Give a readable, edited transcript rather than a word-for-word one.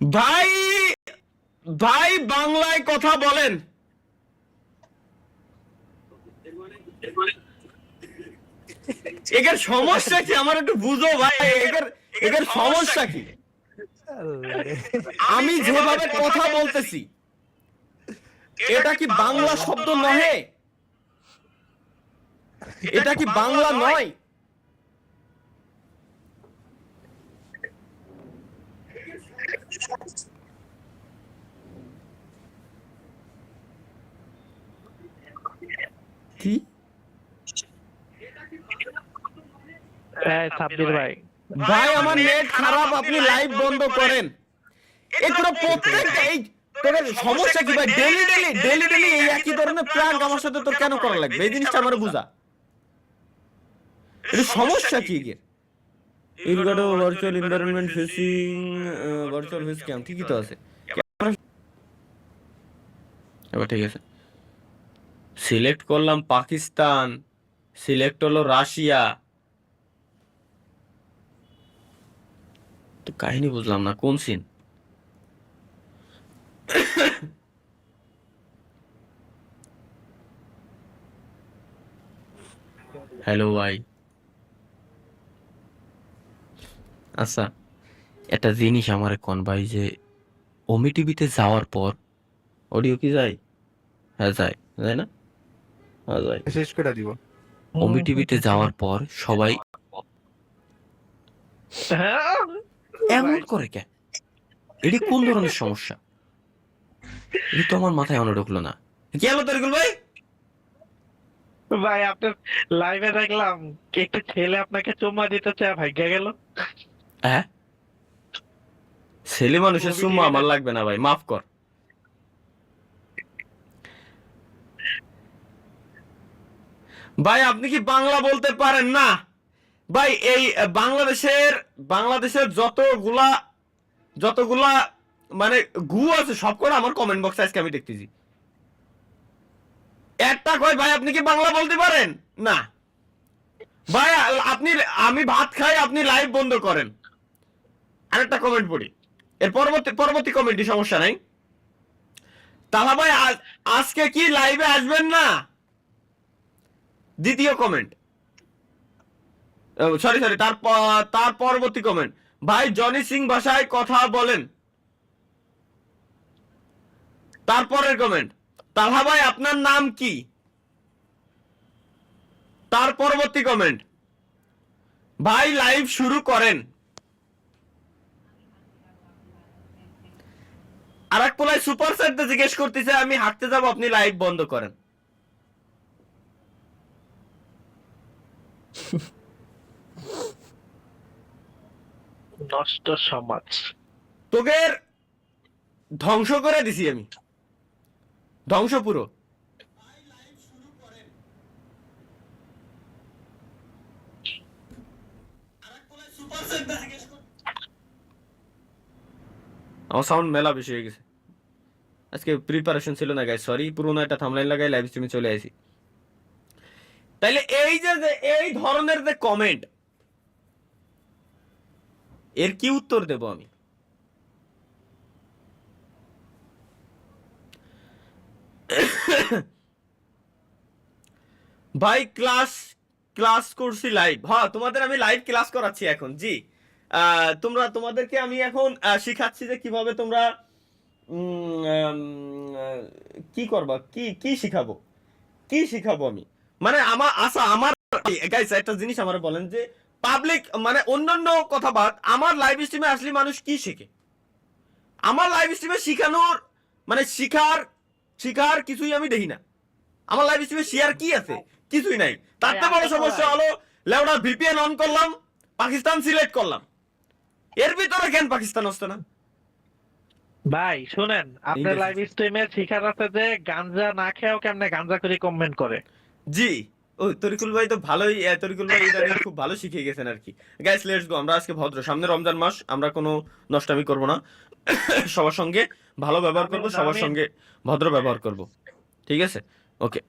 ভাই ভাই বাংলায় কথা বলেন। এর সমস্যা কি আমার একটু বুঝো ভাই, এর সমস্যা কি? আমি যেভাবে কথা বলতেছি এটা কি বাংলা শব্দ নহে? এটা কি বাংলা নয়? কি সাব্বির ভাই, ভাই আমার নেট খারাপ, আপনি লাইভ বন্ধ করেন। তোরা প্রত্যেকটা এই তোদের সমস্যা কি ভাই? ডেলি ডেলি ডেলি ডেলি এই একই ধরনের প্র্যাঙ্ক আমার সাথে তোর কেন করা লাগবে? এই জিনিসটা আমার বুঝা। এটা সমস্যা কি এর? ইলগাডো virtual environment facing virtual face cam ঠিকই তো আছে। এবার ঠিক আছে, সিলেক্ট করলাম পাকিস্তান, সিলেক্ট হলো রাশিয়া, তো কাহিনী বুঝলাম না কোন সিন। হ্যালো ভাই, আচ্ছা একটা জিনিস আমারে কোন ভাই, যে ওমি টিভিতে যাওয়ার পর অডিও কি যায়? হ্যাঁ যায়, যায় না? হ্যাঁ যায়। শেষ করে দিব। ওমি টিভিতে যাওয়ার পর সবাই এমন করে কেন? এটি কোন ধরনের সমস্যা? এটি তো আমার মাথায় এখনো ঢুকলো না। কি হলো তরিকুল ভাই? ভাই আপনার লাইভে দেখলাম একটা ছেলে আপনাকে চুম্মা দিতে চায়, ভাগ্য গেল। হ্যাঁ, ছেলে মানুষের সুম্মা আমার লাগবে না ভাই, মাফ কর। ভাই আপনি কি বাংলা বলতে পারেন না? ভাই এই বাংলাদেশের যতগুলা মানে গু আছে সব করে আমার কমেন্ট বক্সে আজকে আমি দেখতেছি। একটা কয় ভাই আপনি কি বাংলা বলতে পারেন না? ভাই আপনি, আমি ভাত খাই আপনি লাইভ বন্ধ করেন। আরেকটা কমেন্ট পড়ি, এর পরবর্তী কমেন্টই সমস্যা নাই। তাহলে ভাই আজকে কি লাইভে আসবেন না? দ্বিতীয় কমেন্ট, সরি তার পরবর্তী কমেন্ট, ভাই জনি সিং ভাষায় কথা বলেন। তারপরের কমেন্ট, তালহা ভাই আপনার নাম কি? তার পরবর্তী কমেন্ট, ভাই লাইভ শুরু করেন। আর এক পোলায় সুপার সেটতে জিজ্ঞেস করতেছে আমি হাঁটতে যাবো, আপনি লাইভ বন্ধ করেন। নষ্ট সমাজ। তোদের ধ্বংস করে দিছি আমি, ধ্বংস পুরো। আমার সাউন্ড মেলা বেশি হয়ে গেছে, আজকে প্রিপারেশন ছিল না গাইস, সরি। পুরোনো একটা থাম্বনেইল লাগাই লাইভ স্ট্রিমে চলে আসি। তাইলে এই যে এই ধরনের যে কমেন্ট, এর কি উত্তর দেব আমি? ভাই ক্লাস করছি লাইভ, হ্যাঁ তোমাদের আমি লাইভ ক্লাস করাচ্ছি এখন, জি। তোমাদেরকে আমি এখন শিখাচ্ছি যে কিভাবে তোমরা কি করবা, কি শিখাবো, কি শিখাবো আমি, মানে আমার গাইস একটা জিনিস আমার বলেন যে পাবলিক মানে অন্যান্য কথা বাদ, আমার লাইভ স্ট্রিমে আসলে মানুষ কি শেখে? আমার লাইভ স্ট্রিমে শিখানোর মানে শিখার কিছুই আমি দেখি না। আমার লাইভ স্ট্রিমে শেয়ার কি আছে? কিছুই নাই। তাতে বড় সমস্যা হলো লেওড়া ভিপিএন অন করলাম, পাকিস্তান সিলেক্ট করলাম, এর ভিতরে কেন পাকিস্তান আসছে না? ভাই শুনেন, আপনার লাইভ স্ট্রিমে শিখার আছে যে গাঞ্জা না খেয়েও কেমনে গাঞ্জা করে কমেন্ট করে। জি, ও তরিকুল ভাই তো ভালোই, তরিকুল ভাই ইদানিং খুব ভালো শিখে গেছেন আর কি। গাইস লেটস গো, আমরা আজকে ভদ্র, সামনে রমজান মাস, আমরা কোনো নষ্টামি করব না। সবার সঙ্গে ভালো ব্যবহার করব, সবার সঙ্গে ভদ্র ব্যবহার করব, ঠিক আছে? ওকে।